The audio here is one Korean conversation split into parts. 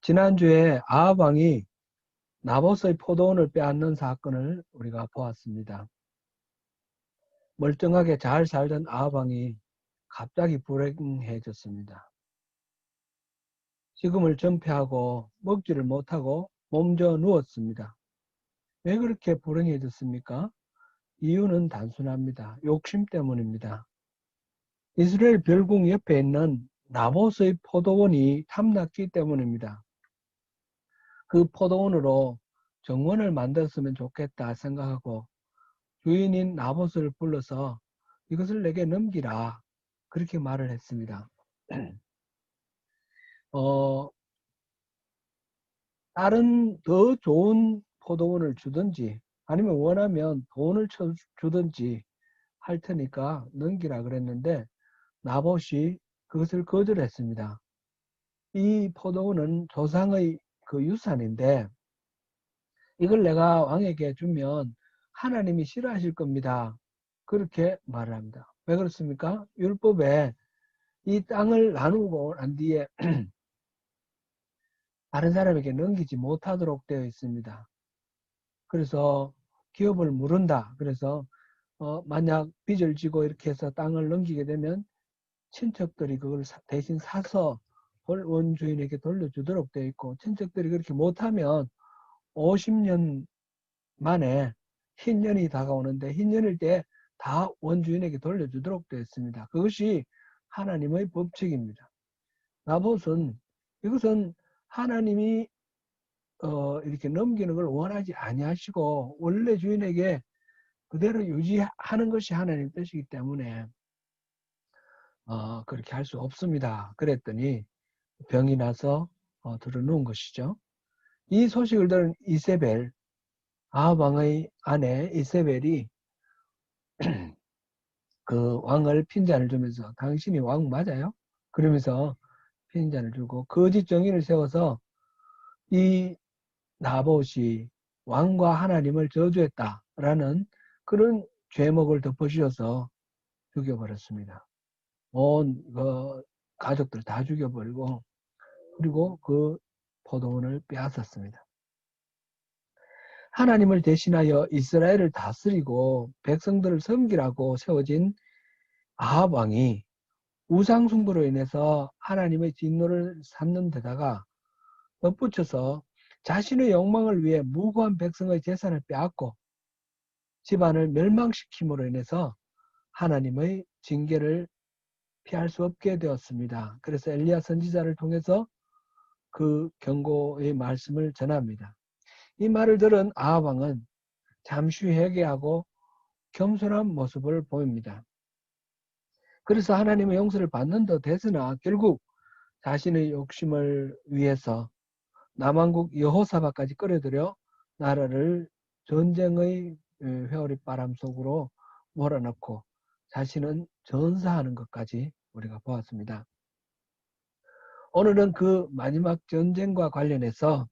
지난주에 아합 왕이 나봇의 포도원을 빼앗는 사건을 우리가 보았습니다. 멀쩡하게 잘 살던 아합 왕이 갑자기 불행해졌습니다. 식음을 전폐하고 먹지를 못하고 몸져 누웠습니다. 왜 그렇게 불행해졌습니까? 이유는 단순합니다. 욕심 때문입니다. 이스라엘 별궁 옆에 있는 나봇의 포도원이 탐났기 때문입니다. 그 포도원으로 정원을 만들었으면 좋겠다 생각하고 주인인 나봇을 불러서 이것을 내게 넘기라 그렇게 말을 했습니다. 다른 더 좋은 포도원을 주든지 아니면 원하면 돈을 주든지 할 테니까 넘기라 그랬는데 나봇이 그것을 거절했습니다. 이 포도원은 조상의 그 유산인데 이걸 내가 왕에게 주면 하나님이 싫어하실 겁니다. 그렇게 말을 합니다. 왜 그렇습니까? 율법에 이 땅을 나누고 난 뒤에 다른 사람에게 넘기지 못하도록 되어 있습니다. 그래서 기업을 물은다. 그래서 만약 빚을 지고 이렇게 해서 땅을 넘기게 되면 친척들이 그걸 대신 사서 원주인에게 돌려주도록 되어 있고 친척들이 그렇게 못하면 50년 만에 흰년이 다가오는데 흰년일 때 다 원주인에게 돌려주도록 되어 있습니다. 그것이 하나님의 법칙입니다. 나봇은 이것은 하나님이 이렇게 넘기는 걸 원하지 아니하시고 원래 주인에게 그대로 유지하는 것이 하나님 뜻이기 때문에 그렇게 할 수 없습니다. 그랬더니 병이 나서 들어놓은 것이죠. 이 소식을 들은 이세벨, 아합 왕의 아내 이세벨이 그 왕을 핀잔을 주면서 당신이 왕 맞아요? 그러면서 핀잔을 주고 거짓 정의를 세워서 이 나봇이 왕과 하나님을 저주했다라는 그런 죄목을 덮어씌워서 죽여버렸습니다. 온 가족들 다 죽여버리고 그리고 그 포도원을 빼앗았습니다. 하나님을 대신하여 이스라엘을 다스리고 백성들을 섬기라고 세워진 아합 왕이 우상숭배로 인해서 하나님의 진노를 삼는 데다가 덧붙여서 자신의 욕망을 위해 무고한 백성의 재산을 빼앗고 집안을 멸망시킴으로 인해서 하나님의 징계를 피할 수 없게 되었습니다. 그래서 엘리야 선지자를 통해서 그 경고의 말씀을 전합니다. 이 말을 들은 아합 왕은 잠시 회개하고 겸손한 모습을 보입니다. 그래서 하나님의 용서를 받는 듯 했으나 결국 자신의 욕심을 위해서 남왕국 여호사밧까지 끌어들여 나라를 전쟁의 회오리 바람 속으로 몰아넣고 자신은 전사하는 것까지 우리가 보았습니다. 오늘은 그 마지막 전쟁과 관련해서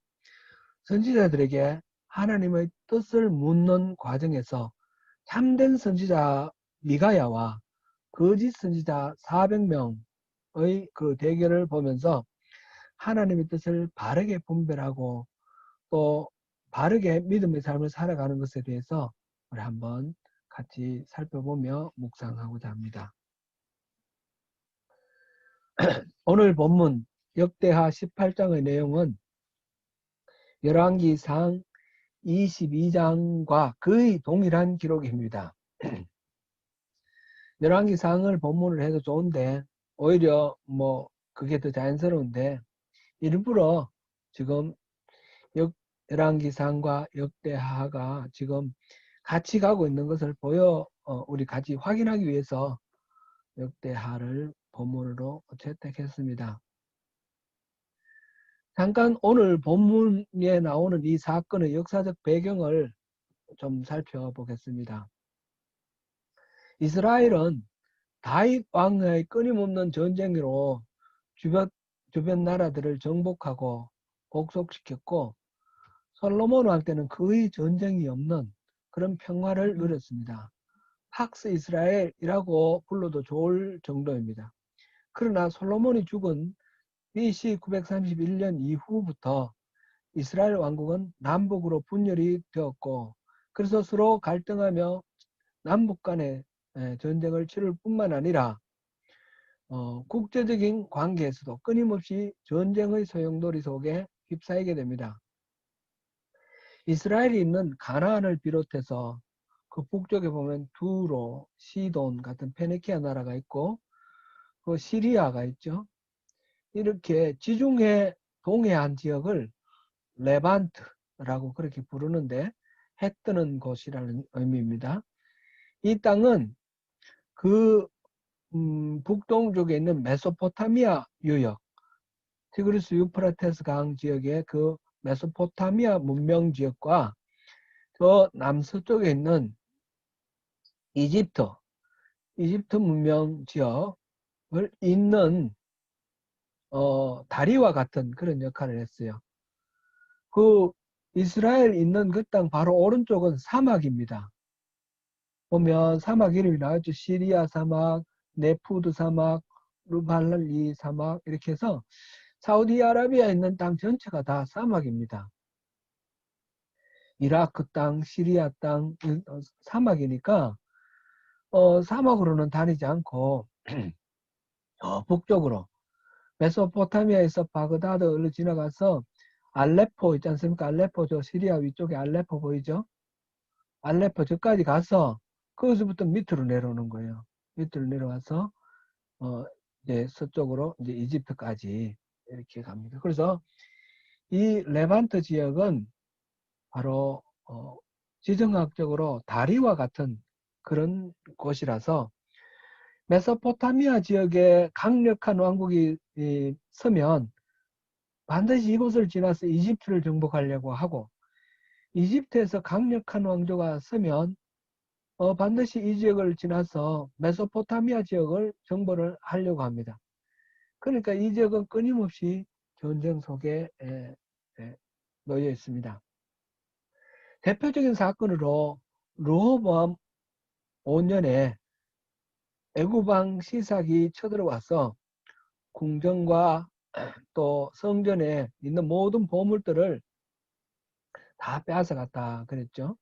선지자들에게 하나님의 뜻을 묻는 과정에서 참된 선지자 미가야와 거짓 선지자 400명의 그 대결을 보면서 하나님의 뜻을 바르게 분별하고 또 바르게 믿음의 삶을 살아가는 것에 대해서 우리 한번 같이 살펴보며 묵상하고자 합니다. 오늘 본문 역대하 18장의 내용은 열왕기상 22장과 거의 동일한 기록입니다. 열왕기상을 본문을 해도 좋은데 오히려 그게 더 자연스러운데 일부러 지금 열왕기상과 역대하가 지금 같이 가고 있는 것을 우리 같이 확인하기 위해서 역대하를 본문으로 채택했습니다. 잠깐 오늘 본문에 나오는 이 사건의 역사적 배경을 좀 살펴보겠습니다. 이스라엘은 다윗 왕의 끊임없는 전쟁으로 주변 나라들을 정복하고 복속시켰고 솔로몬 왕 때는 거의 전쟁이 없는 그런 평화를 누렸습니다. 팍스 이스라엘이라고 불러도 좋을 정도입니다. 그러나 솔로몬이 죽은 BC 931년 이후부터 이스라엘 왕국은 남북으로 분열이 되었고, 그래서 서로 갈등하며 남북 간의 전쟁을 치를 뿐만 아니라 국제적인 관계에서도 끊임없이 전쟁의 소용돌이 속에 휩싸이게 됩니다. 이스라엘이 있는 가나안을 비롯해서 그 북쪽에 보면 두로, 시돈 같은 페니키아 나라가 있고, 그 시리아가 있죠. 이렇게 지중해 동해안 지역을 레반트라고 그렇게 부르는데, 해 뜨는 곳이라는 의미입니다. 이 땅은 그 북동쪽에 있는 메소포타미아 유역, 티그리스 유프라테스 강 지역의 그 메소포타미아 문명 지역과 저 남서쪽에 있는 이집트, 이집트 문명 지역을 잇는 다리와 같은 그런 역할을 했어요. 그 이스라엘 있는 그 땅 바로 오른쪽은 사막입니다. 보면 사막 이름이 나왔죠. 시리아 사막, 네푸드 사막, 루발리 사막 이렇게 해서 사우디아라비아에 있는 땅 전체가 다 사막입니다. 이라크 땅, 시리아 땅, 사막이니까 사막으로는 다니지 않고 북쪽으로 메소포타미아에서 바그다드를 지나가서 알레포 있지 않습니까? 알레포 저 시리아 위쪽에 알레포 보이죠? 알레포 저까지 가서 거기서부터 밑으로 내려오는 거예요. 밑으로 내려와서 이제 서쪽으로 이제 이집트까지 이렇게 갑니다. 그래서 이 레반트 지역은 바로 지정학적으로 다리와 같은 그런 곳이라서 메소포타미아 지역에 강력한 왕국이 서면 반드시 이곳을 지나서 이집트를 정복하려고 하고, 이집트에서 강력한 왕조가 서면 반드시 이 지역을 지나서 메소포타미아 지역을 정벌을 하려고 합니다. 그러니까 이 지역은 끊임없이 전쟁 속에 놓여 있습니다. 대표적인 사건으로 르호보암 5년에 애굽왕 시삭이 쳐들어와서 궁전과 또 성전에 있는 모든 보물들을 다 빼앗아갔다 그랬죠.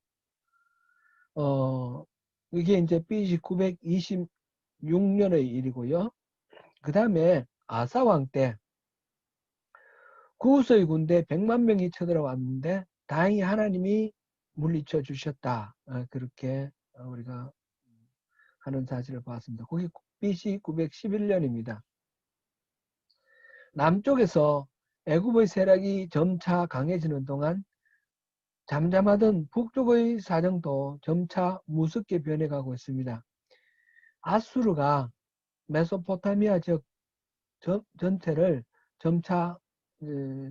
이게 이제 BC 926년의 일이고요. 그 다음에 아사왕 때 구스의 군대 100만 명이 쳐들어왔는데 다행히 하나님이 물리쳐 주셨다. 그렇게 우리가 하는 사실을 봤습니다. 그게 BC 911년입니다. 남쪽에서 애굽의 세력이 점차 강해지는 동안 잠잠하던 북쪽의 사정도 점차 무섭게 변해가고 있습니다. 아수르가 메소포타미아 지역 전체를 점차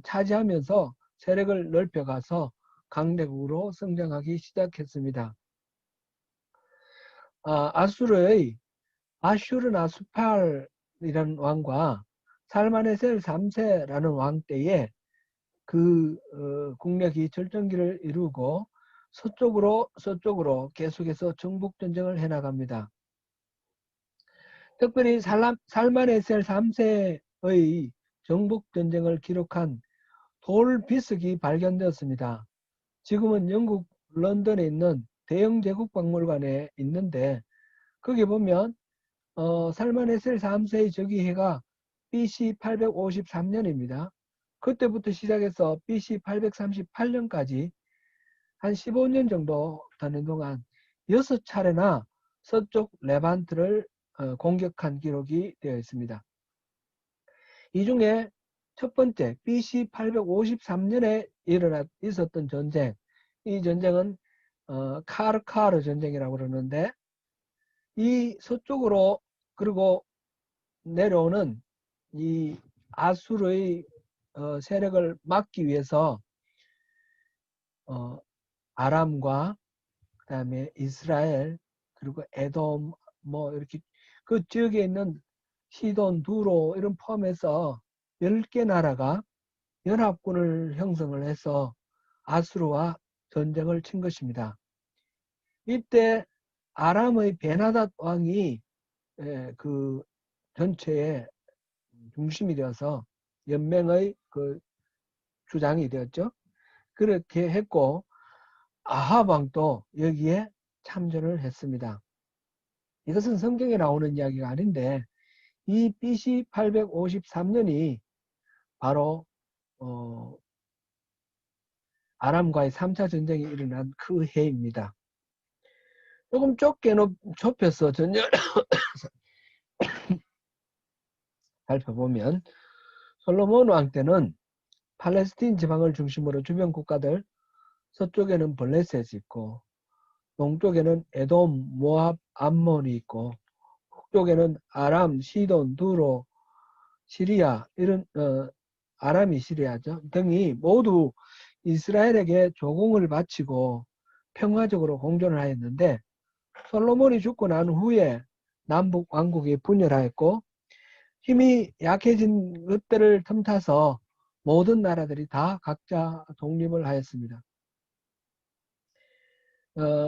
차지하면서 세력을 넓혀가서 강대국으로 성장하기 시작했습니다. 아수르의 아슈르나스팔이라는 왕과 살마네셀 3세라는 왕 때에 그 국력이 절정기를 이루고 서쪽으로 계속해서 정복전쟁을 해나갑니다. 특별히 살마네셀 3세의 정복전쟁을 기록한 돌 비석이 발견되었습니다. 지금은 영국 런던에 있는 대영 제국박물관에 있는데 거기 보면 살마네셀 3세의 즉위해가 BC 853년입니다. 그때부터 시작해서 BC 838년까지 한 15년 정도 되는 동안 6차례나 서쪽 레반트를 공격한 기록이 되어 있습니다. 이 중에 첫 번째 BC 853년에 있었던 전쟁, 이 전쟁은 카르카르 전쟁이라고 그러는데 이 서쪽으로 그리고 내려오는 이 아수르의 세력을 막기 위해서 아람과 그다음에 이스라엘 그리고 에돔 뭐 이렇게 그 지역에 있는 시돈, 두로 이런 포함해서 10개 나라가 연합군을 형성을 해서 아수르와 전쟁을 친 것입니다. 이때 아람의 베나닷 왕이 그 전체의 중심이 되어서 연맹의 그 주장이 되었죠. 그렇게 했고 아합 왕도 여기에 참전을 했습니다. 이것은 성경에 나오는 이야기가 아닌데 이 BC 853년이 바로 아람과의 3차 전쟁이 일어난 그 해입니다. 조금 좁혀서 전쟁을 살펴보면 솔로몬 왕 때는 팔레스틴 지방을 중심으로 주변 국가들, 서쪽에는 블레셋이 있고 동쪽에는 에돔, 모압, 암몬이 있고 북쪽에는 아람, 시돈, 두로, 시리아 이런 아람이 시리아죠 등이 모두 이스라엘에게 조공을 바치고 평화적으로 공존을 하였는데 솔로몬이 죽고 난 후에 남북 왕국이 분열하였고 힘이 약해진 것들을 틈타서 모든 나라들이 다 각자 독립을 하였습니다.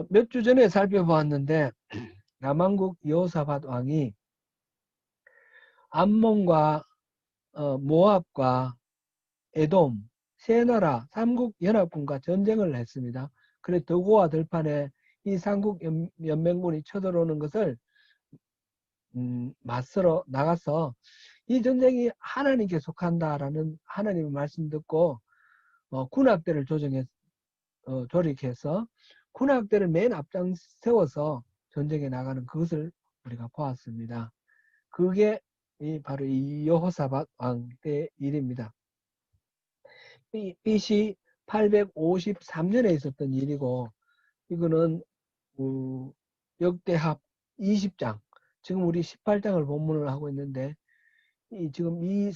몇 주 전에 살펴보았는데 남왕국 여호사밧 왕이 암몬과 모압과 에돔 세 나라 삼국 연합군과 전쟁을 했습니다. 그래 더고와 들판에 이 삼국 연맹군이 쳐들어오는 것을 맞서러 나가서 이 전쟁이 하나님께 속한다라는 하나님의 말씀 듣고 군악대를 조직해서 군악대를 맨 앞장 세워서 전쟁에 나가는 그것을 우리가 보았습니다. 그게 바로 이 여호사밧 왕 때의 일입니다. BC 853년에 있었던 일이고 이거는 역대합 20장 지금 우리 18장을 본문을 하고 있는데 지금 이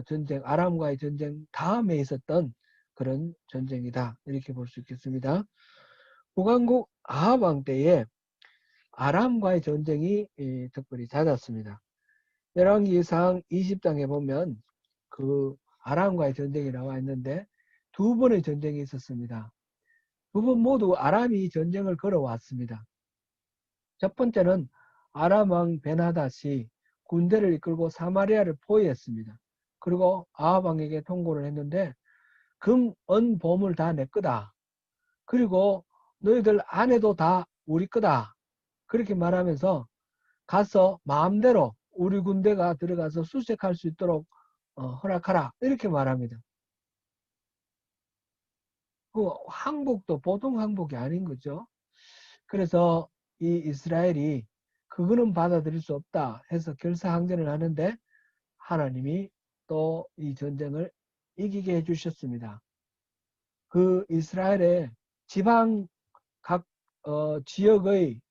전쟁 아람과의 전쟁 다음에 있었던 그런 전쟁이다 이렇게 볼 수 있겠습니다. 북왕국 아합 왕 때에 아람과의 전쟁이 특별히 잦았습니다. 열왕기상 20장에 보면 그 아람과의 전쟁이 나와 있는데 두 번의 전쟁이 있었습니다. 두 번 모두 아람이 전쟁을 걸어왔습니다. 첫 번째는 아람 왕 베나닷이 군대를 이끌고 사마리아를 포위했습니다. 그리고 아합 왕에게 통고를 했는데 금, 은, 보물 다 내 거다. 그리고 너희들 아내도 다 우리 거다. 그렇게 말하면서 가서 마음대로 우리 군대가 들어가서 수색할 수 있도록 허락하라. 이렇게 말합니다. 그 항복도 보통 항복이 아닌 거죠. 그래서 이 이스라엘이 그거는 받아들일 수 없다 해서 결사항전을 하는데 하나님이 또 이 전쟁을 이기게 해주셨습니다. 그 이스라엘의 지방 각 지역의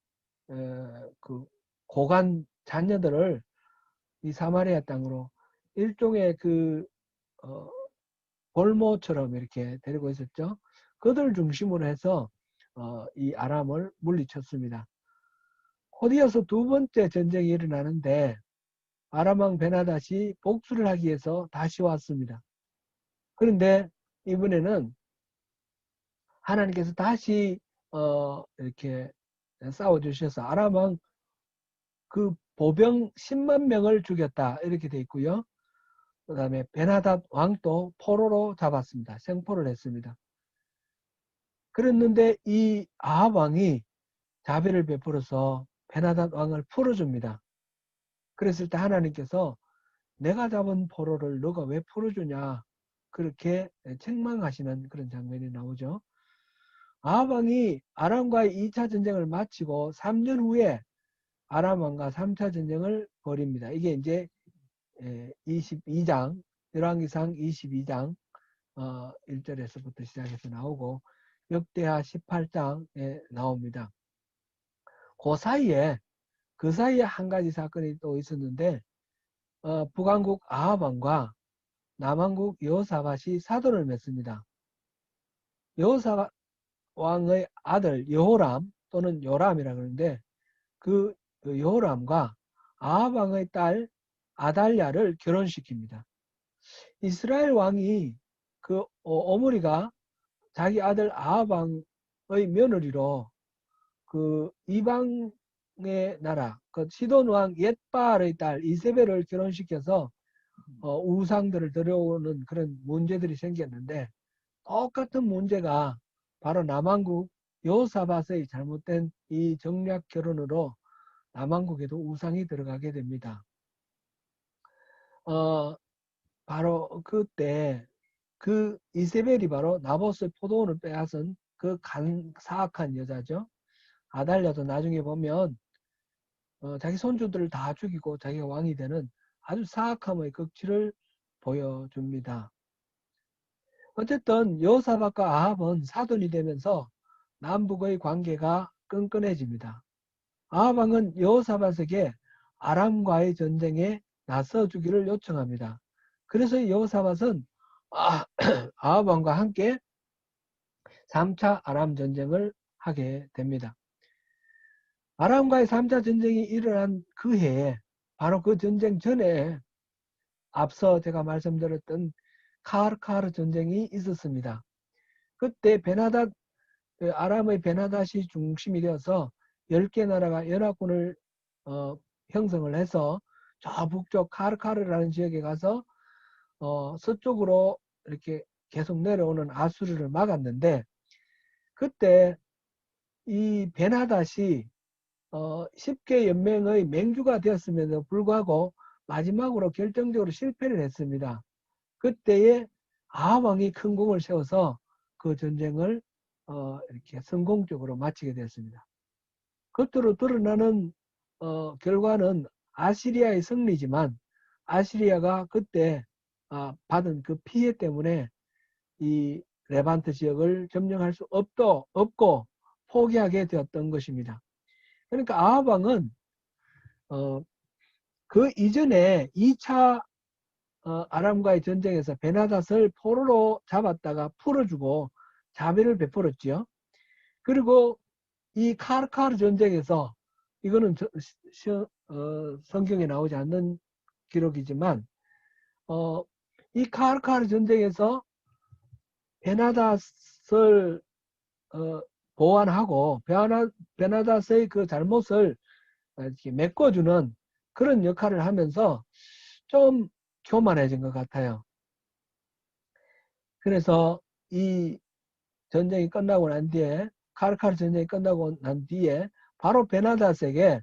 그 고관 자녀들을 이 사마리아 땅으로 일종의 그 볼모처럼 이렇게 데리고 있었죠. 그들 중심으로 해서 이 아람을 물리쳤습니다. 곧이어서 두 번째 전쟁이 일어나는데 아람 왕 베나닷이 복수를 하기 위해서 다시 왔습니다. 그런데 이번에는 하나님께서 다시 이렇게 싸워주셔서 아람 왕 그 보병 10만 명을 죽였다 이렇게 돼 있고요. 그 다음에 베나닷 왕도 포로로 잡았습니다. 생포를 했습니다. 그랬는데 이 아합 왕이 자비를 베풀어서 베나닷 왕을 풀어줍니다. 그랬을 때 하나님께서 내가 잡은 포로를 너가 왜 풀어주냐 그렇게 책망하시는 그런 장면이 나오죠. 아합 왕이 아람과의 2차 전쟁을 마치고 3년 후에 아람 왕과 3차 전쟁을 벌입니다. 이게 이제 22장 열왕기상 22장 1절에서부터 시작해서 나오고 역대하 18장에 나옵니다. 그 사이에 한 가지 사건이 또 있었는데 북왕국 아합 왕과 남왕국 여호사밧이 사돈을 맺습니다. 여호사밧 왕의 아들 여호람 또는 요람이라 그러는데 그 여호람과 아합 왕의 딸 아달랴를 결혼시킵니다. 이스라엘 왕이 그 어머니가 자기 아들 아합 왕의 며느리로 그 이방의 나라 그 시돈 왕 옛바알의 딸 이세벨을 결혼시켜서 우상들을 들여오는 그런 문제들이 생겼는데 똑같은 문제가 바로 남한국 여호사밧의 잘못된 이 정략 결혼으로 남한국에도 우상이 들어가게 됩니다. 바로 그때 그 이세벨이 바로 나봇의 포도원을 빼앗은 그 사악한 여자죠. 아달랴도 나중에 보면 자기 손주들을 다 죽이고 자기가 왕이 되는 아주 사악함의 극치를 보여줍니다. 어쨌든 여호사밧과 아합은 사돈이 되면서 남북의 관계가 끈끈해집니다. 아합 왕은 여호사밧에게 아람과의 전쟁에 나서주기를 요청합니다. 그래서 여호사밧은 아합 왕과 함께 3차 아람 전쟁을 하게 됩니다. 아람과의 3차 전쟁이 일어난 그 해에 바로 그 전쟁 전에 앞서 제가 말씀드렸던 카르카르 전쟁이 있었습니다. 그때 아람의 베나닷이 중심이 되어서 10개 나라가 연합군을 형성을 해서 저 북쪽 카르카르라는 지역에 가서 서쪽으로 이렇게 계속 내려오는 아수르를 막았는데 그때 이 베나닷이 10개 연맹의 맹주가 되었음에도 불구하고 마지막으로 결정적으로 실패를 했습니다. 그때에 아합왕이 큰 공을 세워서 그 전쟁을 이렇게 성공적으로 마치게 되었습니다. 겉으로 드러나는 결과는 아시리아의 승리지만 아시리아가 그때 받은 그 피해 때문에 이 레반트 지역을 점령할 수 없고 포기하게 되었던 것입니다. 그러니까 아합 왕은 그 이전에 2차 아람과의 전쟁에서 베나닷을 포로로 잡았다가 풀어주고 자비를 베풀었지요. 그리고 이 카르카르 전쟁에서 이거는 성경에 나오지 않는 기록이지만 이 카르카르 전쟁에서 베나닷을 보완하고 베나닷의 그 잘못을 이렇게 메꿔주는 그런 역할을 하면서 좀 교만해진 것 같아요. 그래서 이 전쟁이 끝나고 난 뒤에 카르카르 전쟁이 끝나고 난 뒤에 바로 베나닷에게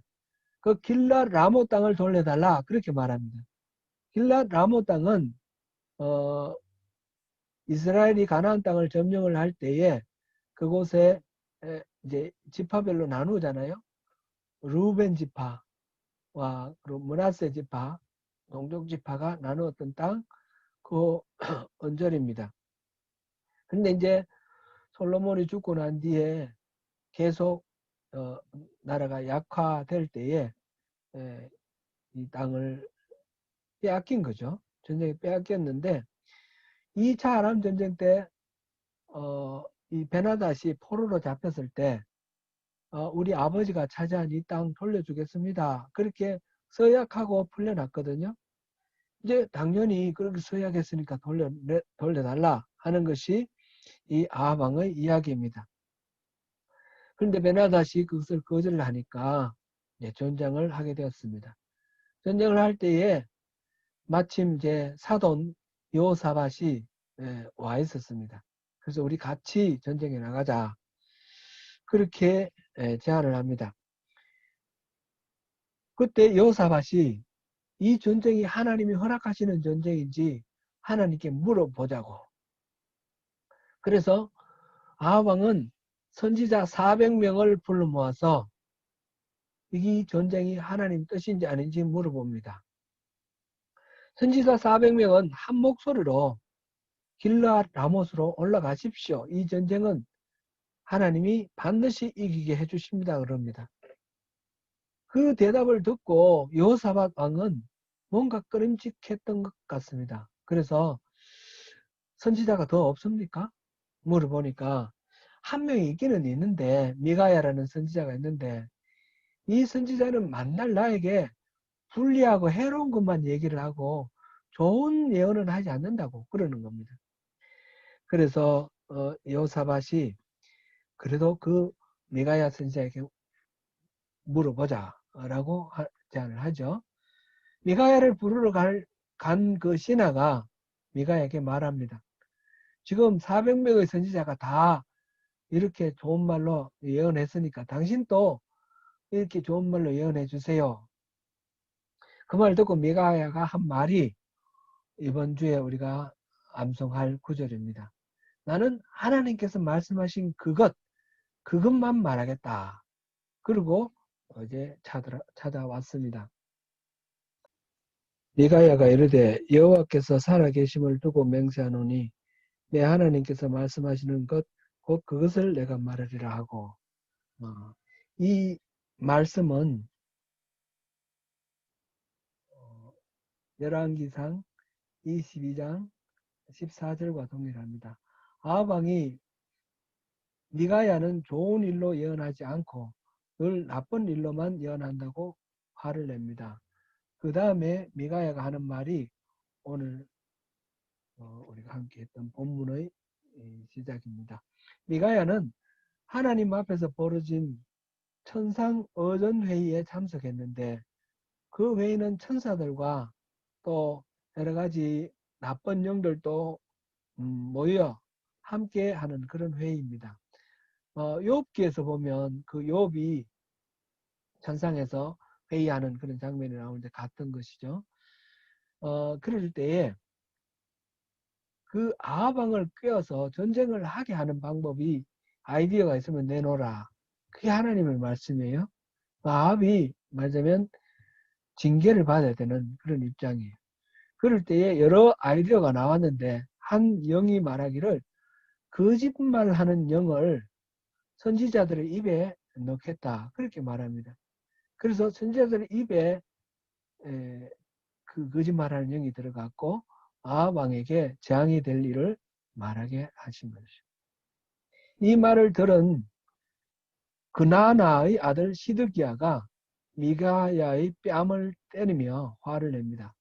그 길랏 라모 땅을 돌려달라 그렇게 말합니다. 길랏 라모 땅은 이스라엘이 가나안 땅을 점령을 할 때에 그곳에 이제 지파별로 나누잖아요. 루벤 지파와 그리고 므낫세 지파, 동족 지파가 나누었던 땅 그 언저리입니다. 근데 이제 솔로몬이 죽고 난 뒤에 계속 나라가 약화될 때에 이 땅을 빼앗긴 거죠. 전쟁에 빼앗겼는데 2차 아람 전쟁 때 이 베나닷이 포로로 잡혔을 때 우리 아버지가 차지한 이 땅 돌려주겠습니다. 그렇게 서약하고 풀려났거든요. 이제 당연히 그렇게 서약했으니까 돌려달라 하는 것이 이 아합 왕의 이야기입니다. 그런데 베나닷이 그것을 거절을 하니까 전쟁을 하게 되었습니다. 전쟁을 할 때에 마침 제 사돈 여호사밧이 와 있었습니다. 그래서 우리 같이 전쟁에 나가자. 그렇게 제안을 합니다. 그때 여호사밧이 이 전쟁이 하나님이 허락하시는 전쟁인지 하나님께 물어보자고. 그래서 아합 왕은 선지자 400명을 불러 모아서 이 전쟁이 하나님 뜻인지 아닌지 물어봅니다. 선지자 400명은 한 목소리로 길르앗 라못으로 올라가십시오. 이 전쟁은 하나님이 반드시 이기게 해주십니다. 그럽니다. 그 대답을 듣고 여호사밧 왕은 뭔가 꺼림칙했던 것 같습니다. 그래서 선지자가 더 없습니까? 물어보니까 한 명이 있기는 있는데 미가야라는 선지자가 있는데 이 선지자는 만날 나에게 불리하고 해로운 것만 얘기를 하고 좋은 예언은 하지 않는다고 그러는 겁니다. 그래서 여호사밧이 그래도 그 미가야 선지자에게 물어보자라고 제안을 하죠. 미가야를 부르러 갈 간 그 신하가 미가야에게 말합니다. 지금 400명의 선지자가 다 이렇게 좋은 말로 예언했으니까 당신도 이렇게 좋은 말로 예언해 주세요. 그 말 듣고 미가야가 한 말이 이번 주에 우리가 암송할 구절입니다. 나는 하나님께서 말씀하신 그것만 말하겠다. 그리고 어제 찾아왔습니다. 미가야가 이르되 여호와께서 살아계심을 두고 맹세하노니 내 하나님께서 말씀하시는 것 곧 그것을 내가 말하리라 하고 이 말씀은 열왕기상 22장 14절과 동일합니다. 아합 왕이 미가야는 좋은 일로 예언하지 않고 늘 나쁜 일로만 예언한다고 화를 냅니다. 그 다음에 미가야가 하는 말이 오늘 우리가 함께 했던 본문의 시작입니다. 미가야는 하나님 앞에서 벌어진 천상어전회의에 참석했는데 그 회의는 천사들과 또 여러 가지 나쁜 영들도 모여 함께 하는 그런 회의입니다. 욥기에서 보면 그 욥이 천상에서 회의하는 그런 장면이 나오는데 같은 것이죠. 그럴 때에 그 아합왕을 꿰어서 전쟁을 하게 하는 방법이 아이디어가 있으면 내놓으라. 그게 하나님의 말씀이에요. 아합이 말하자면 징계를 받아야 되는 그런 입장이에요. 그럴 때에 여러 아이디어가 나왔는데 한 영이 말하기를 거짓말하는 영을 선지자들의 입에 넣겠다. 그렇게 말합니다. 그래서 선지자들의 입에 그 거짓말하는 영이 들어갔고 아합 왕에게 재앙이 될 일을 말하게 하신 것이죠. 이 말을 들은 그나나의 아들 시드기야가 미가야의 뺨을 때리며 화를 냅니다.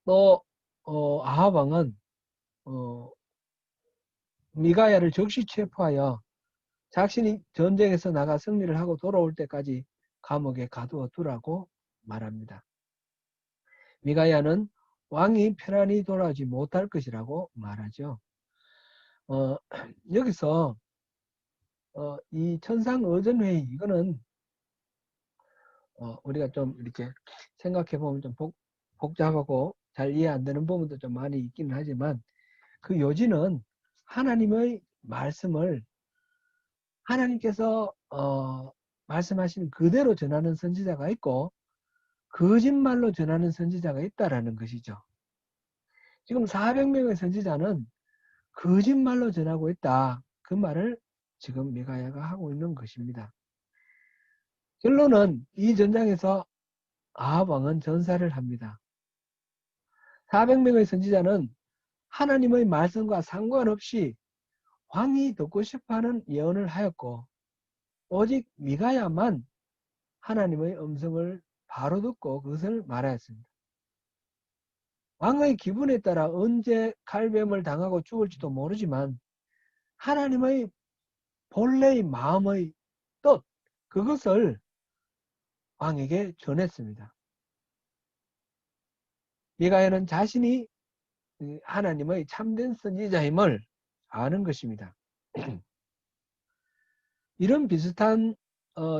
또 아합 왕은 미가야를 즉시 체포하여 자신이 전쟁에서 나가 승리를 하고 돌아올 때까지 감옥에 가두어 두라고 말합니다. 미가야는 왕이 편안히 돌아오지 못할 것이라고 말하죠. 여기서 이 천상어전회의 이거는 우리가 좀 이렇게 생각해 보면 좀 복잡하고 잘 이해 안 되는 부분도 좀 많이 있기는 하지만 그 요지는 하나님의 말씀을 하나님께서 말씀하신 그대로 전하는 선지자가 있고 거짓말로 전하는 선지자가 있다라는 것이죠. 지금 400명의 선지자는 거짓말로 전하고 있다. 그 말을 지금 미가야가 하고 있는 것입니다. 결론은 이 전장에서 아합 왕은 전사를 합니다. 400명의 선지자는 하나님의 말씀과 상관없이 왕이 듣고 싶어하는 예언을 하였고 오직 미가야만 하나님의 음성을 바로 듣고 그것을 말하였습니다. 왕의 기분에 따라 언제 칼뱀을 당하고 죽을지도 모르지만 하나님의 본래의 마음의 뜻 그것을 왕에게 전했습니다. 미가야는 자신이 하나님의 참된 선지자임을 아는 것입니다. 이런 비슷한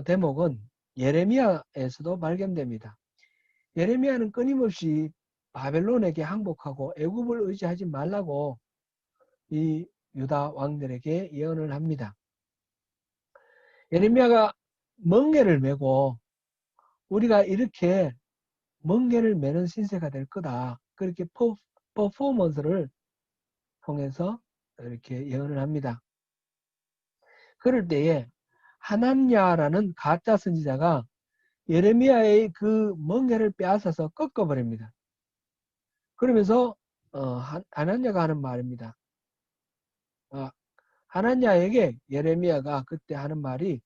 대목은 예레미야에서도 발견됩니다. 예레미야는 끊임없이 바벨론에게 항복하고 애굽을 의지하지 말라고 이 유다 왕들에게 예언을 합니다. 예레미야가 멍에를 메고 우리가 이렇게 멍에를 메는 신세가 될 거다. 그렇게 퍼포먼스를 통해서 이렇게 예언을 합니다. 그럴 때에 하난야라는 가짜 선지자가 예레미야의 그 멍에를 빼앗아서 꺾어버립니다. 그러면서 하난야가 하는 말입니다. 하난야에게 예레미야가 그때 하는 말이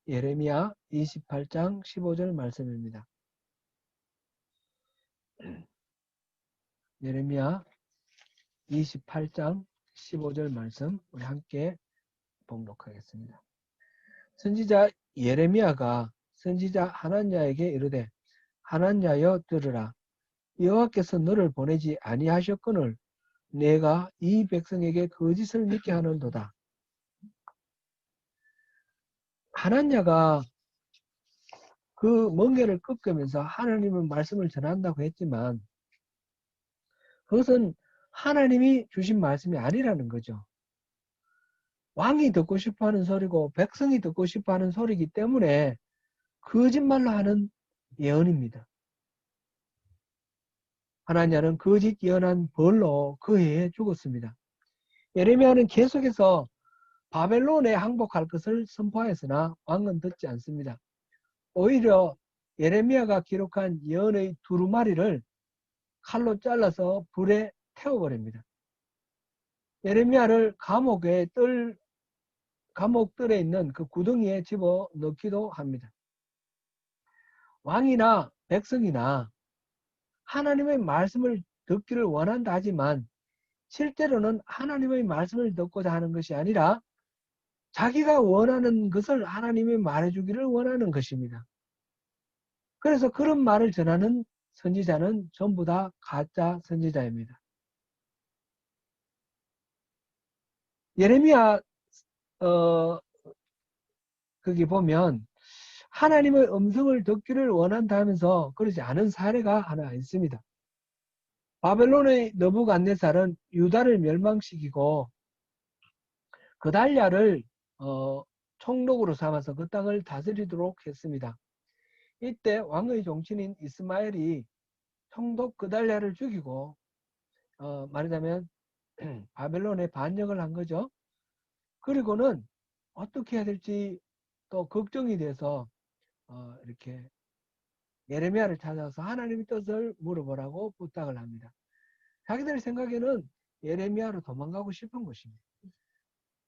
예레미야 28장 15절 말씀입니다. 예레미야 28장 15절 말씀 우리 함께 봉독하겠습니다. 선지자 예레미야가 선지자 하난야에게 이르되 하난야여 들으라 여호와께서 너를 보내지 아니하셨거늘 내가 이 백성에게 거짓을 믿게 하는도다. 하나냐가 그 멍에를 꺾으면서 하나님의 말씀을 전한다고 했지만 그것은 하나님이 주신 말씀이 아니라는 거죠. 왕이 듣고 싶어하는 소리고 백성이 듣고 싶어하는 소리이기 때문에 거짓말로 하는 예언입니다. 하나냐는 거짓 예언한 벌로 그 해에 죽었습니다. 예레미야는 계속해서 바벨론에 항복할 것을 선포하였으나 왕은 듣지 않습니다. 오히려 예레미야가 기록한 예언의 두루마리를 칼로 잘라서 불에 태워버립니다. 예레미야를 감옥들에 있는 그 구덩이에 집어 넣기도 합니다. 왕이나 백성이나 하나님의 말씀을 듣기를 원한다 하지만 실제로는 하나님의 말씀을 듣고자 하는 것이 아니라 자기가 원하는 것을 하나님이 말해주기를 원하는 것입니다. 그래서 그런 말을 전하는 선지자는 전부 다 가짜 선지자입니다. 예레미야 거기 보면 하나님의 음성을 듣기를 원한다 하면서 그러지 않은 사례가 하나 있습니다. 바벨론의 느부갓네살은 유다를 멸망시키고 그달랴를 총독으로 삼아서 그 땅을 다스리도록 했습니다. 이때 왕의 종친인 이스마엘이 총독 그달랴를 죽이고 말하자면 바벨론에 반역을 한 거죠. 그리고는 어떻게 해야 될지 또 걱정이 돼서 이렇게 예레미야를 찾아서 하나님의 뜻을 물어보라고 부탁을 합니다. 자기들 생각에는 예레미야로 도망가고 싶은 것입니다.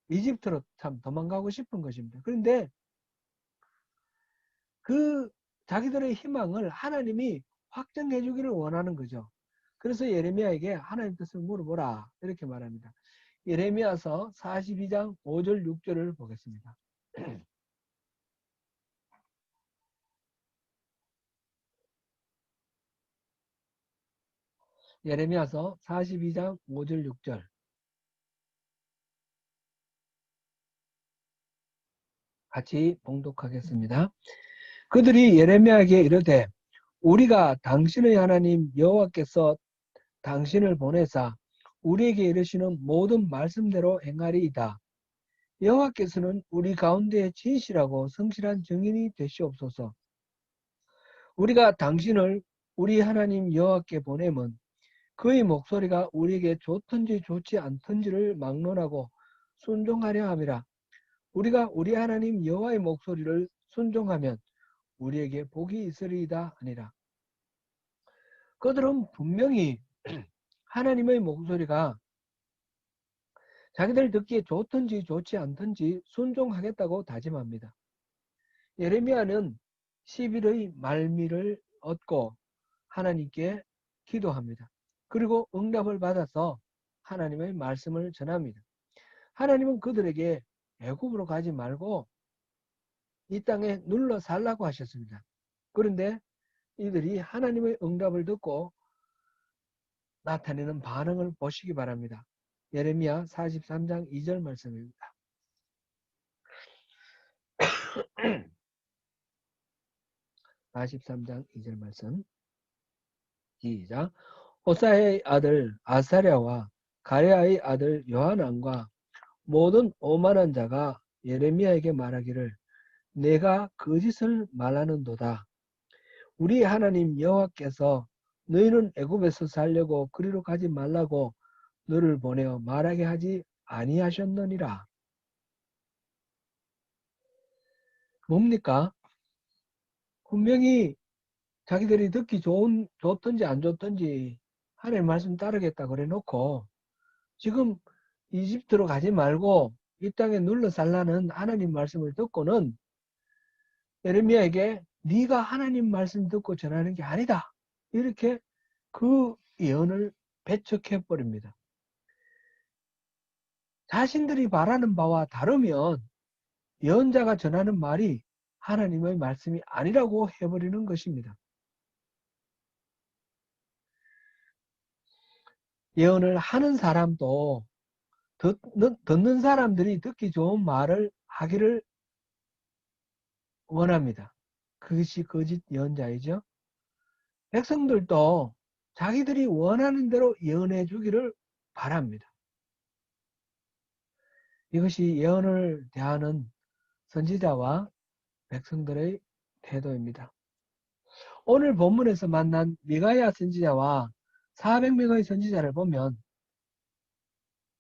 이집트로 참 도망가고 싶은 것입니다. 그런데 그 자기들의 희망을 하나님이 확정해 주기를 원하는 거죠. 그래서 예레미야에게 하나님 뜻을 물어보라 이렇게 말합니다. 예레미야서 42장 5절 6절을 보겠습니다. 예레미야서 42장 5절 6절 같이 봉독하겠습니다. 그들이 예레미야에게 이르되 우리가 당신의 하나님 여호와께서 당신을 보내사 우리에게 이르시는 모든 말씀대로 행하리이다. 여호와께서는 우리 가운데 진실하고 성실한 증인이 되시옵소서. 우리가 당신을 우리 하나님 여호와께 보내면 그의 목소리가 우리에게 좋든지 좋지 않든지를 막론하고 순종하려 함이라. 우리가 우리 하나님 여호와의 목소리를 순종하면 우리에게 복이 있으리이다 하니라. 그들은 분명히 하나님의 목소리가 자기들 듣기에 좋든지 좋지 않든지 순종하겠다고 다짐합니다. 예레미야는 10일의 말미를 얻고 하나님께 기도합니다. 그리고 응답을 받아서 하나님의 말씀을 전합니다. 하나님은 그들에게 애굽으로 가지 말고 이 땅에 눌러 살라고 하셨습니다. 그런데 이들이 하나님의 응답을 듣고 나타내는 반응을 보시기 바랍니다. 예레미야 43장 2절 말씀입니다. 43장 2절 말씀 시작. 호사의 아들 아사랴와 가레아의 아들 요하난과 모든 오만한 자가 예레미야에게 말하기를 내가 거짓을 말하는도다. 우리 하나님 여호와께서 너희는 애굽에서 살려고 그리로 가지 말라고 너를 보내어 말하게 하지 아니하셨느니라. 뭡니까? 분명히 자기들이 듣기 좋든지 안 좋든지 하나님 말씀 따르겠다 그래 놓고 지금 이집트로 가지 말고 이 땅에 눌러 살라는 하나님 말씀을 듣고는 예레미야에게 네가 하나님 말씀 듣고 전하는 게 아니다. 이렇게 그 예언을 배척해 버립니다. 자신들이 바라는 바와 다르면 예언자가 전하는 말이 하나님의 말씀이 아니라고 해버리는 것입니다. 예언을 하는 사람도 듣는 사람들이 듣기 좋은 말을 하기를 원합니다. 그것이 거짓 예언자이죠. 백성들도 자기들이 원하는 대로 예언해 주기를 바랍니다. 이것이 예언을 대하는 선지자와 백성들의 태도입니다. 오늘 본문에서 만난 미가야 선지자와 400명의 선지자를 보면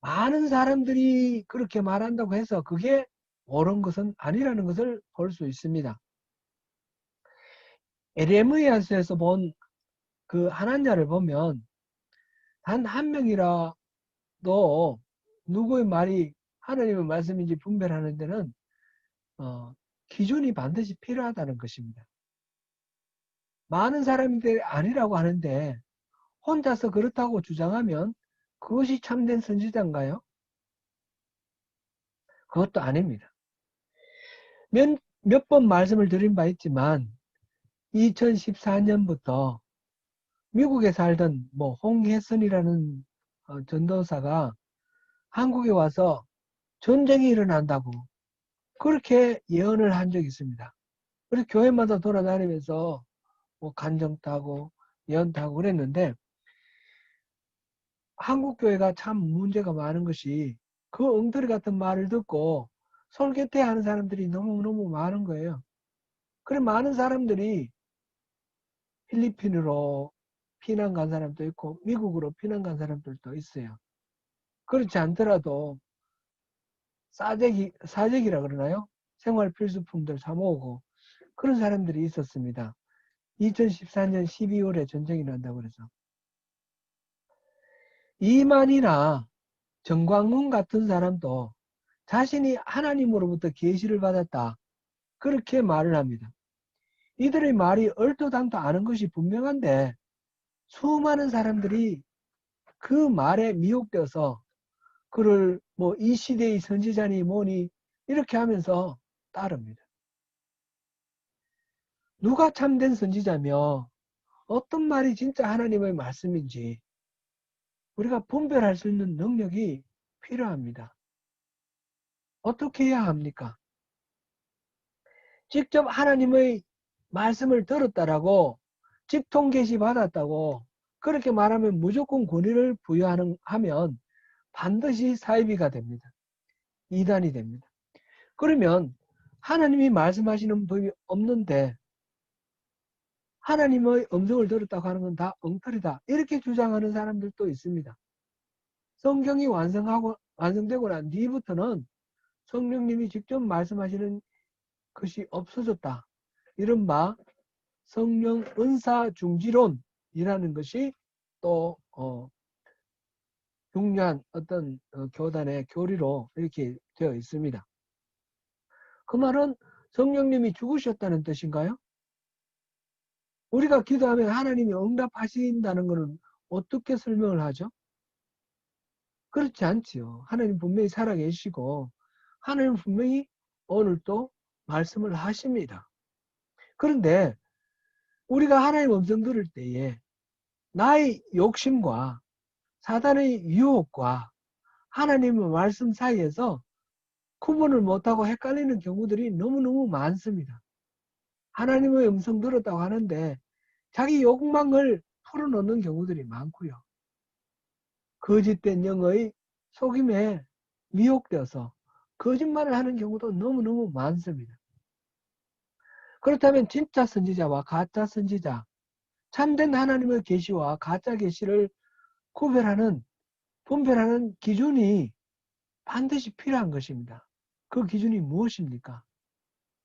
많은 사람들이 그렇게 말한다고 해서 그게 옳은 것은 아니라는 것을 볼 수 있습니다. 에레미야서에서 본 그 하나냐를 보면 단 한 명이라도 누구의 말이 하나님의 말씀인지 분별하는 데는 기준이 반드시 필요하다는 것입니다. 많은 사람들이 아니라고 하는데 혼자서 그렇다고 주장하면 그것이 참된 선지자인가요? 그것도 아닙니다. 몇 번 말씀을 드린 바 있지만 2014년부터 미국에 살던 홍혜선이라는 전도사가 한국에 와서 전쟁이 일어난다고 그렇게 예언을 한 적이 있습니다. 그래서 교회마다 돌아다니면서 간증도 하고 예언도 하고 그랬는데 한국 교회가 참 문제가 많은 것이 그 엉터리 같은 말을 듣고 솔깃해하는 사람들이 너무너무 많은 거예요. 그래 많은 사람들이 필리핀으로 피난 간 사람도 있고 미국으로 피난 간 사람들도 있어요. 그렇지 않더라도 사재기라 그러나요? 생활 필수품들 사 모으고 그런 사람들이 있었습니다. 2014년 12월에 전쟁이 난다고 그래서 이만희나 정광훈 같은 사람도 자신이 하나님으로부터 계시를 받았다. 그렇게 말을 합니다. 이들의 말이 얼토당토 않은 것이 분명한데 수많은 사람들이 그 말에 미혹되어서 그를 이 시대의 선지자니 뭐니 이렇게 하면서 따릅니다. 누가 참된 선지자며 어떤 말이 진짜 하나님의 말씀인지 우리가 분별할 수 있는 능력이 필요합니다. 어떻게 해야 합니까? 직접 하나님의 말씀을 들었다라고 직통 계시 받았다고 그렇게 말하면 무조건 권위를 부여하면 반드시 사이비가 됩니다. 이단이 됩니다. 그러면 하나님이 말씀하시는 법이 없는데 하나님의 음성을 들었다고 하는 건 다 엉터리다. 이렇게 주장하는 사람들도 있습니다. 성경이 완성되고 난 뒤부터는 성령님이 직접 말씀하시는 것이 없어졌다. 이른바 성령 은사 중지론이라는 것이 또 중요한 어떤 교단의 교리로 이렇게 되어 있습니다. 그 말은 성령님이 죽으셨다는 뜻인가요? 우리가 기도하면 하나님이 응답하신다는 것은 어떻게 설명을 하죠? 그렇지 않지요. 하나님 분명히 살아계시고 하나님 분명히 오늘도 말씀을 하십니다. 그런데 우리가 하나님 음성 들을 때에 나의 욕심과 사단의 유혹과 하나님의 말씀 사이에서 구분을 못하고 헷갈리는 경우들이 너무너무 많습니다. 하나님의 음성 들었다고 하는데 자기 욕망을 풀어놓는 경우들이 많고요. 거짓된 영의 속임에 미혹되어서 거짓말을 하는 경우도 너무너무 많습니다. 그렇다면 진짜 선지자와 가짜 선지자, 참된 하나님의 계시와 가짜 계시를 분별하는 기준이 반드시 필요한 것입니다. 그 기준이 무엇입니까?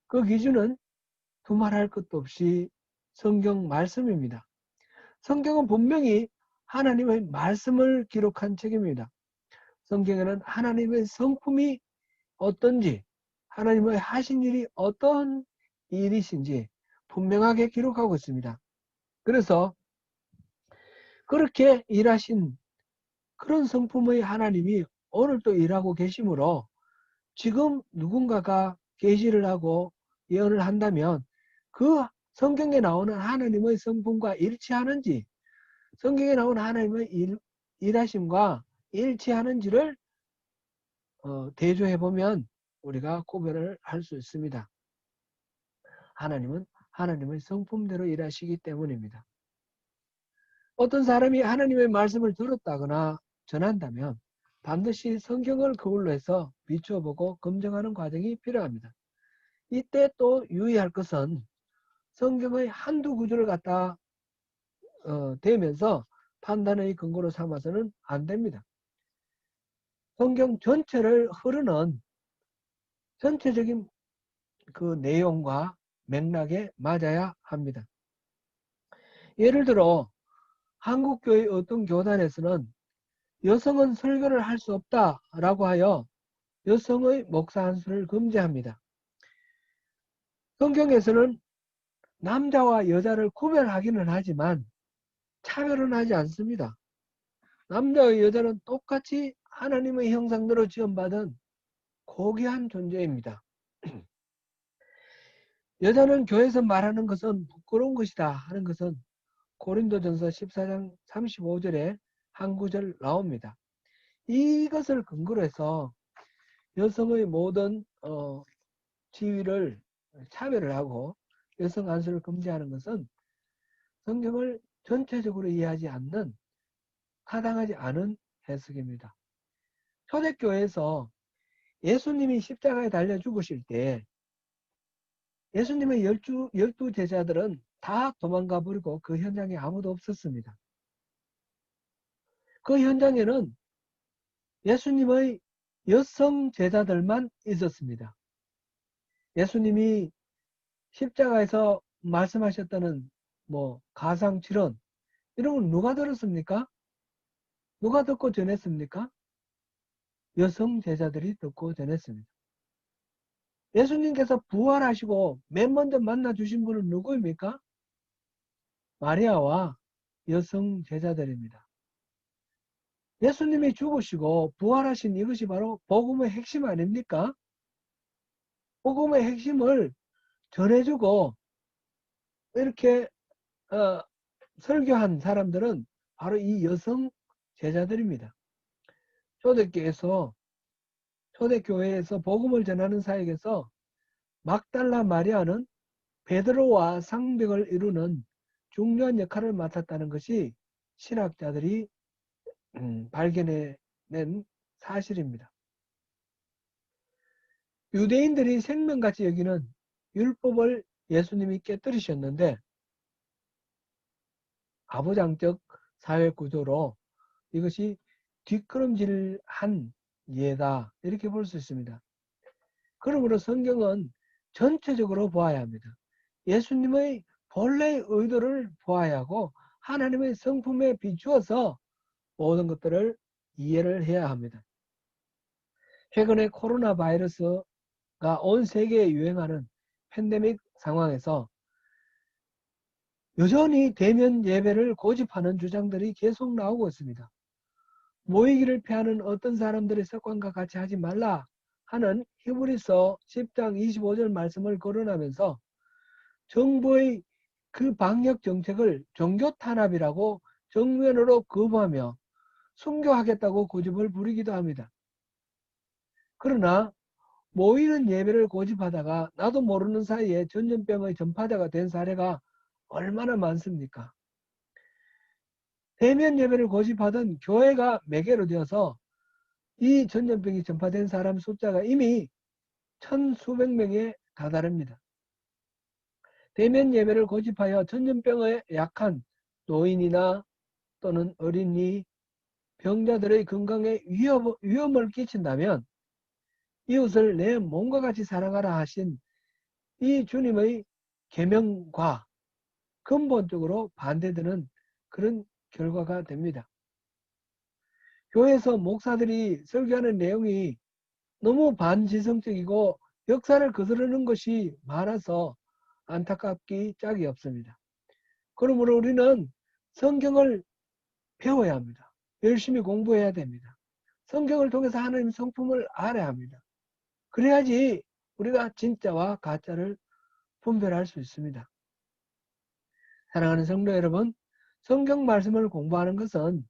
그 기준은 두말할 것도 없이 성경 말씀입니다. 성경은 분명히 하나님의 말씀을 기록한 책입니다. 성경에는 하나님의 성품이 어떤지, 하나님의 하신 일이 어떤 일이신지 분명하게 기록하고 있습니다. 그래서 그렇게 일하신 그런 성품의 하나님이 오늘도 일하고 계시므로 지금 누군가가 계시를 하고 예언을 한다면 그 성경에 나오는 하나님의 성품과 일치하는지 성경에 나오는 하나님의 일하심과 일치하는지를 대조해보면 우리가 구별을 할 수 있습니다. 하나님은 하나님의 성품대로 일하시기 때문입니다. 어떤 사람이 하나님의 말씀을 들었다거나 전한다면 반드시 성경을 거울로 해서 비추어보고 검증하는 과정이 필요합니다. 이때 또 유의할 것은 성경의 한두 구절을 갖다 대면서 판단의 근거로 삼아서는 안 됩니다. 성경 전체를 흐르는 전체적인 그 내용과 맥락에 맞아야 합니다. 예를 들어 한국교회 어떤 교단에서는 여성은 설교를 할 수 없다라고 하여 여성의 목사 안수를 금지합니다. 성경에서는 남자와 여자를 구별하기는 하지만 차별은 하지 않습니다. 남자와 여자는 똑같이 하나님의 형상대로 지음받은 고귀한 존재입니다. 여자는 교회에서 말하는 것은 부끄러운 것이다 하는 것은 고린도전서 14장 35절에 한 구절 나옵니다. 이것을 근거로 해서 여성의 모든 지위를 차별을 하고 여성 안수를 금지하는 것은 성경을 전체적으로 이해하지 않는 타당하지 않은 해석입니다. 초대교회에서 예수님이 십자가에 달려 죽으실 때 예수님의 열두 제자들은 다 도망가 버리고 그 현장에 아무도 없었습니다. 그 현장에는 예수님의 여성 제자들만 있었습니다. 예수님이 십자가에서 말씀하셨다는 가상칠언 이런 걸 누가 들었습니까? 누가 듣고 전했습니까? 여성 제자들이 듣고 전했습니다. 예수님께서 부활하시고 맨 먼저 만나 주신 분은 누구입니까? 마리아와 여성 제자들입니다. 예수님이 죽으시고 부활하신 이것이 바로 복음의 핵심 아닙니까? 복음의 핵심을 전해주고 이렇게 설교한 사람들은 바로 이 여성 제자들입니다. 초대교회에서 복음을 전하는 사역에서 막달라 마리아는 베드로와 상벽을 이루는 중요한 역할을 맡았다는 것이 신학자들이 발견해낸 사실입니다. 유대인들이 생명같이 여기는 율법을 예수님이 깨뜨리셨는데 아부장적 사회구조로 이것이 뒷걸음질한 예다 이렇게 볼 수 있습니다. 그러므로 성경은 전체적으로 보아야 합니다. 예수님의 본래의 의도를 보아야 하고 하나님의 성품에 비추어서 모든 것들을 이해를 해야 합니다. 최근에 코로나 바이러스가 온 세계에 유행하는 팬데믹 상황에서 여전히 대면 예배를 고집하는 주장들이 계속 나오고 있습니다. 모이기를 피하는 어떤 사람들의 습관과 같이 하지 말라 하는 히브리서 10장 25절 말씀을 거론하면서 정부의 그 방역 정책을 종교 탄압이라고 정면으로 거부하며 순교하겠다고 고집을 부리기도 합니다. 그러나 모이는 예배를 고집하다가 나도 모르는 사이에 전염병의 전파자가 된 사례가 얼마나 많습니까? 대면 예배를 고집하던 교회가 매개로 되어서 이 전염병이 전파된 사람 숫자가 이미 천수백 명에 다다릅니다. 대면 예배를 고집하여 전염병에 약한 노인이나 또는 어린이, 병자들의 건강에 위험을 끼친다면 이웃을 내 몸과 같이 사랑하라 하신 이 주님의 계명과 근본적으로 반대되는 그런 결과가 됩니다. 교회에서 목사들이 설교하는 내용이 너무 반지성적이고 역사를 거스르는 것이 많아서 안타깝기 짝이 없습니다. 그러므로 우리는 성경을 배워야 합니다. 열심히 공부해야 됩니다. 성경을 통해서 하나님 성품을 알아야 합니다. 그래야지 우리가 진짜와 가짜를 분별할 수 있습니다. 사랑하는 성도 여러분, 성경 말씀을 공부하는 것은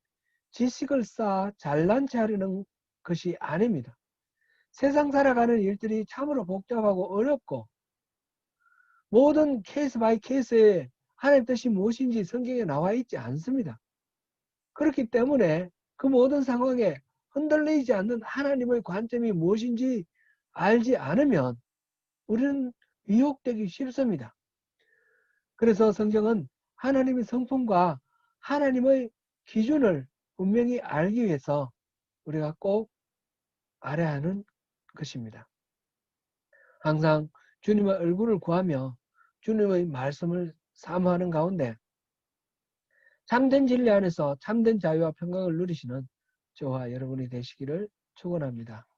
지식을 쌓아 잘난 체 하려는 것이 아닙니다. 세상 살아가는 일들이 참으로 복잡하고 어렵고 모든 케이스 바이 케이스에 하나님의 뜻이 무엇인지 성경에 나와 있지 않습니다. 그렇기 때문에 그 모든 상황에 흔들리지 않는 하나님의 관점이 무엇인지 알지 않으면 우리는 위혹되기 쉽습니다. 그래서 성경은 하나님의 성품과 하나님의 기준을 분명히 알기 위해서 우리가 꼭 알아야 하는 것입니다. 항상 주님의 얼굴을 구하며 주님의 말씀을 사모하는 가운데 참된 진리 안에서 참된 자유와 평강을 누리시는 저와 여러분이 되시기를 축원합니다.